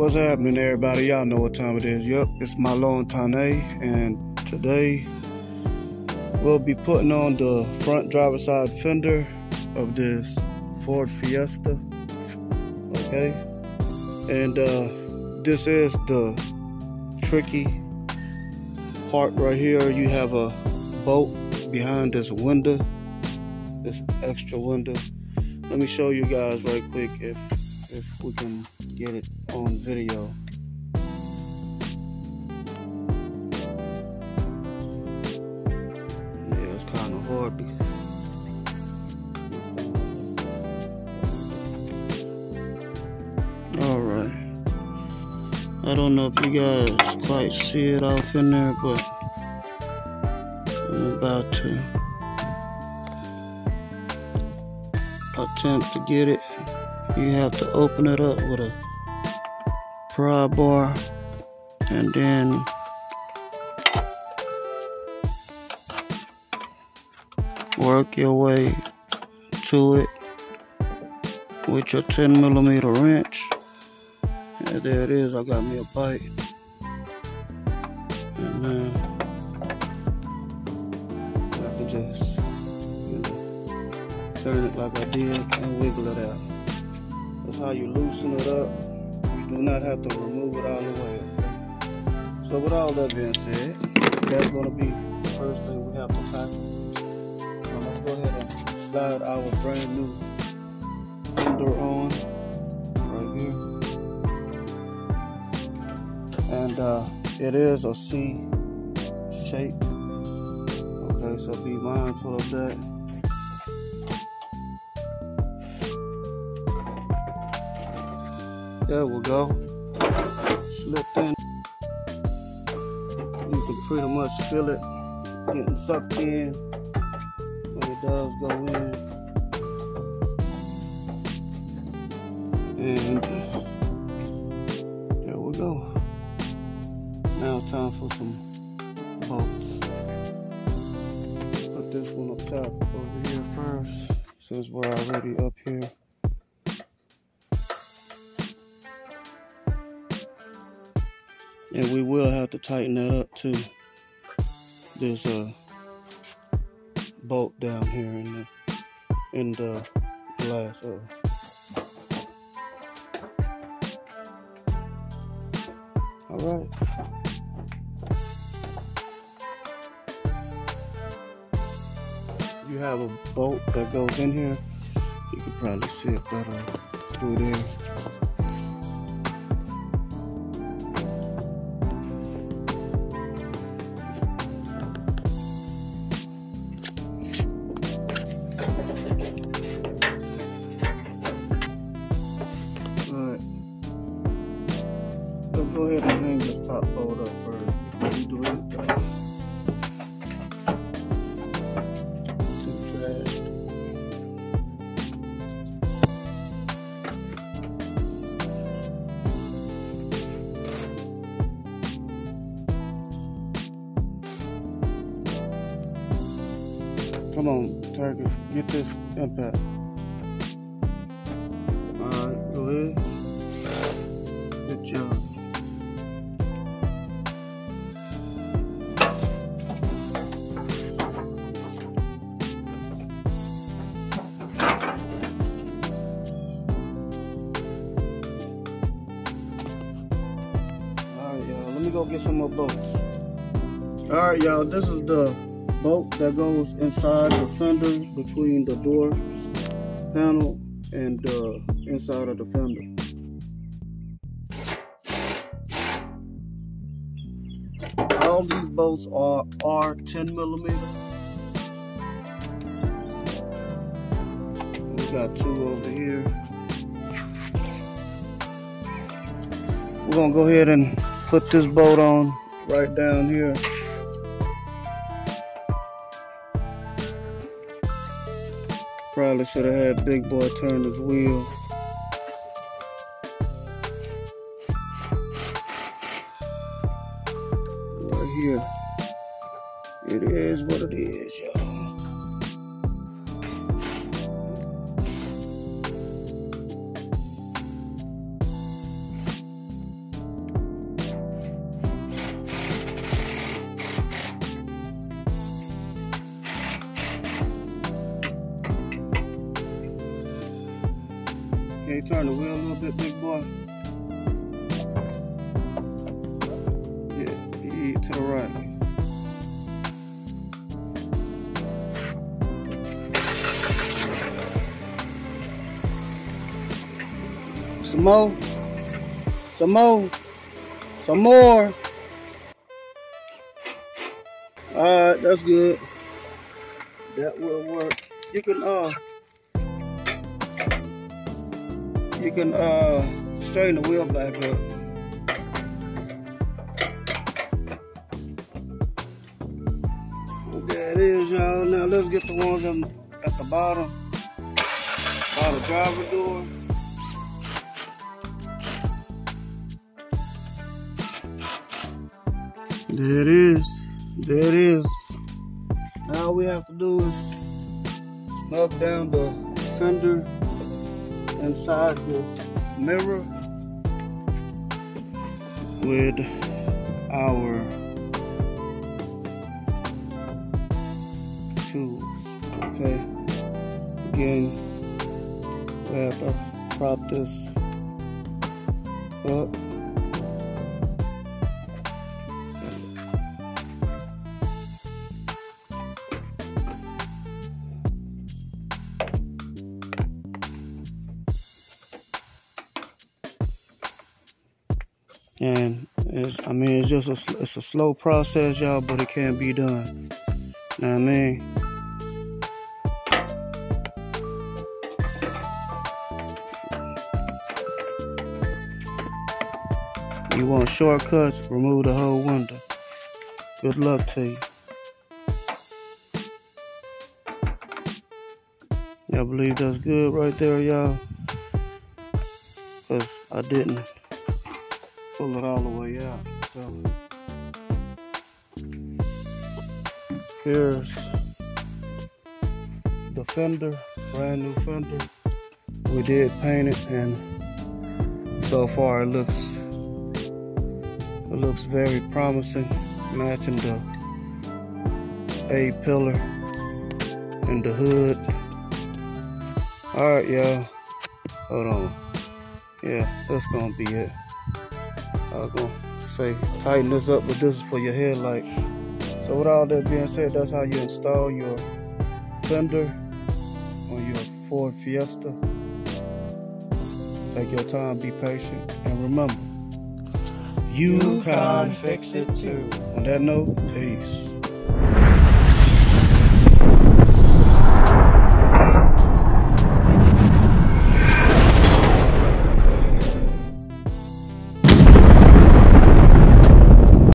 What's happening, everybody? Y'all know what time it is. Yep, it's Mahlon Tane, and today we'll be putting on the front driver's side fender of this Ford Fiesta. Okay, and this is the tricky part right here. You have a bolt behind this window, this extra window. Let me show you guys right quick if we can get it on video. Yeah, it's kind of hard because alright, I don't know if you guys quite see it off in there, but I'm about to attempt to get it. You have to open it up with a pry bar and then work your way to it with your 10mm wrench. And there it is. I got me a bite. And then I can just, turn it like I did and wiggle it out. That's how you loosen it up. You do not have to remove it all the way, okay? So with all that being said, that's going to be the first thing we have to tackle. Now let's go ahead and slide our brand new fender on right here. And it is a C shape. Okay, so be mindful of that. There we go. Slipped in. You can pretty much feel it getting sucked in when it does go in. And there we go. Now time for some bolts. Put this one up top over here first, since we're already up here. And we will have to tighten that up too. There's a bolt down here in the glass. All right. You have a bolt that goes in here. You can probably see it better through there. Let's go ahead and hang this top bolt up first before we do anything. Come on, Turkey, get this impact. Alright, go ahead. Good job. Let me go get some more bolts. Alright, y'all, this is the bolt that goes inside the fender between the door panel and the inside of the fender. All these bolts are 10mm. We got two over here. We're gonna go ahead and put this bolt on right down here. Probably should have had Big Boy turn his wheel. Right here. It is what it is, y'all. Can you turn the wheel a little bit, big boy? Yeah, to the right. Some more. Some more. Some more. Alright, that's good. That will work. You can straighten the wheel back up. There it is, y'all. Now let's get the ones at the bottom by the driver door. There it is. There it is. Now all we have to do is snug down the fender inside this mirror with our tools. Okay. Again, we have to prop this up. And it's just a slow process, y'all, but it can be done. Know what I mean? You want shortcuts? Remove the whole window. Good luck to you. Y'all believe that's good right there, y'all? Because I didn't pull it all the way out. So here's the fender, brand new fender. We did paint it, and so far it looks very promising, matching the A pillar and the hood. All right, y'all. Hold on. Yeah, that's gonna be it. I was gonna say tighten this up, but this is for your headlight. So with all that being said, that's how you install your fender on your Ford Fiesta. Take your time, be patient, and remember, you can fix it too. On that note, peace.